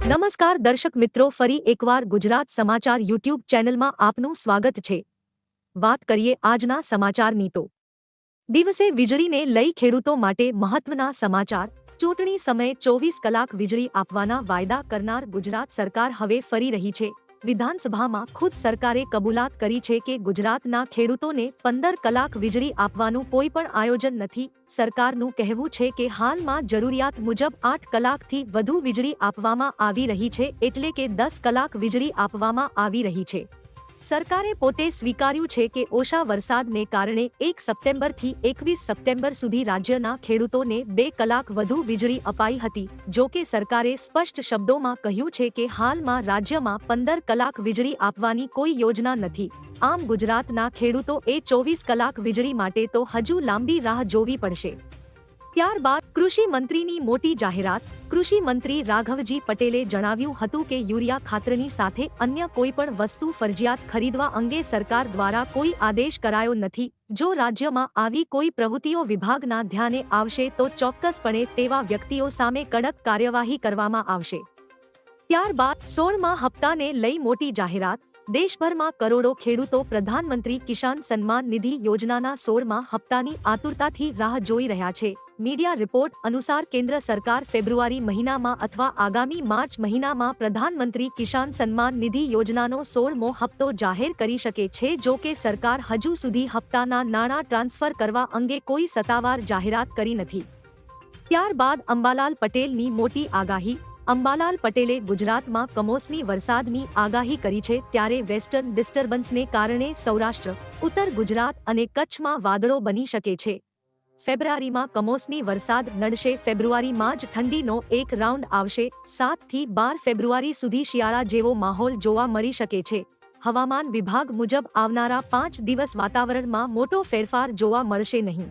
નમસ્કાર દર્શક મિત્રો, ફરી એકવાર ગુજરાત સમાચાર યુટ્યુબ ચેનલમાં આપનું સ્વાગત છે। વાત કરીએ આજના સમાચારની તો દિવસે વીજળીને લઈ ખેડૂતો માટે મહત્વના સમાચાર। ચૂંટણી સમયે 24 કલાક વીજળી આપવાના વાયદા કરનાર ગુજરાત સરકાર હવે ફરી રહી છે। વિધાનસભામાં ખુદ સરકારે કબૂલાત કરી છે કે ગુજરાતના ખેડૂતોને 15 કલાક વીજળી આપવાનું કોઈ પણ આયોજન નથી। સરકારનું કહેવું છે કે હાલમાં જરૂરિયાત મુજબ 8 કલાકથી વધુ વીજળી આપવામાં આવી રહી છે, એટલે કે 10 કલાક વીજળી આપવામાં આવી રહી છે। સરકારે પોતે સ્વીકાર્યું છે કે ઓછા વરસાદને કારણે 1 સપ્ટેમ્બરથી 21 સપ્ટેમ્બર સુધી રાજ્યના ખેડૂતોને 2 કલાક વધુ વીજળી અપાઈ હતી। જો કે સરકારે સ્પષ્ટ શબ્દોમાં કહ્યું છે કે હાલમાં રાજ્યમાં 15 કલાક વીજળી આપવાની કોઈ યોજના નથી। આમ ગુજરાતના ખેડૂતોએ 24 કલાક વીજળી માટે તો હજુ લાંબી રાહ જોવી પડશે। ત્યારબાદ કૃષિ મંત્રીની મોટી જાહેરાત। કૃષિ મંત્રી રાઘવજી પટેલે જણાવ્યું હતું કે યુરિયા ખાતરની સાથે અન્ય કોઈ પણ વસ્તુ ફરજિયાત ખરીદવા અંગે સરકાર દ્વારા કોઈ આદેશ કરાયો નથી। જો રાજ્યમાં આવી કોઈ પ્રવૃત્તિઓ વિભાગના ધ્યાને આવશે તો ચોક્કસપણે તેવા વ્યક્તિઓ સામે કડક કાર્યવાહી કરવામાં આવશે। ત્યારબાદ 16મા હપ્તાને લઈ મોટી જાહેરાત। દેશભરમાં કરોડો ખેડૂતો પ્રધાનમંત્રી કિસાન સન્માન નિધિ યોજનાના 16મા હપ્તાની આતુરતાથી રાહ જોઈ રહ્યા છે। મીડિયા રિપોર્ટ અનુસાર કેન્દ્ર સરકાર ફેબ્રુઆરી મહિનામાં અથવા આગામી માર્ચ મહિનામાં પ્રધાનમંત્રી કિસાન સન્માન નિધિ યોજનાનો 16મો હપ્તો જાહેર કરી શકે છે। જો કે સરકાર હજુ સુધી હપ્તાના નાણાં ટ્રાન્સફર કરવા અંગે કોઈ સત્તાવાર જાહેરાત કરી નથી। ત્યારબાદ અંબાલાલ પટેલની મોટી આગાહી। અંબાલાલ પટેલે ગુજરાતમાં કમોસમી વરસાદની આગાહી કરી છે, ત્યારે વેસ્ટર્ન ડિસ્ટર્બન્સને કારણે સૌરાષ્ટ્ર, ઉત્તર ગુજરાત અને કચ્છમાં વાદળો બની શકે છે। ફેબ્રુઆરીમાં કમોસમી વરસાદ નડશે। ફેબ્રુઆરીમાં જ ઠંડીનો એક રાઉન્ડ આવશે। 7 થી 12 ફેબ્રુઆરી સુધી શિયાળા જેવો માહોલ જોવા મળી શકે છે। હવામાન વિભાગ મુજબ આવનારા 5 દિવસ વાતાવરણમાં મોટો ફેરફાર જોવા મળશે નહીં।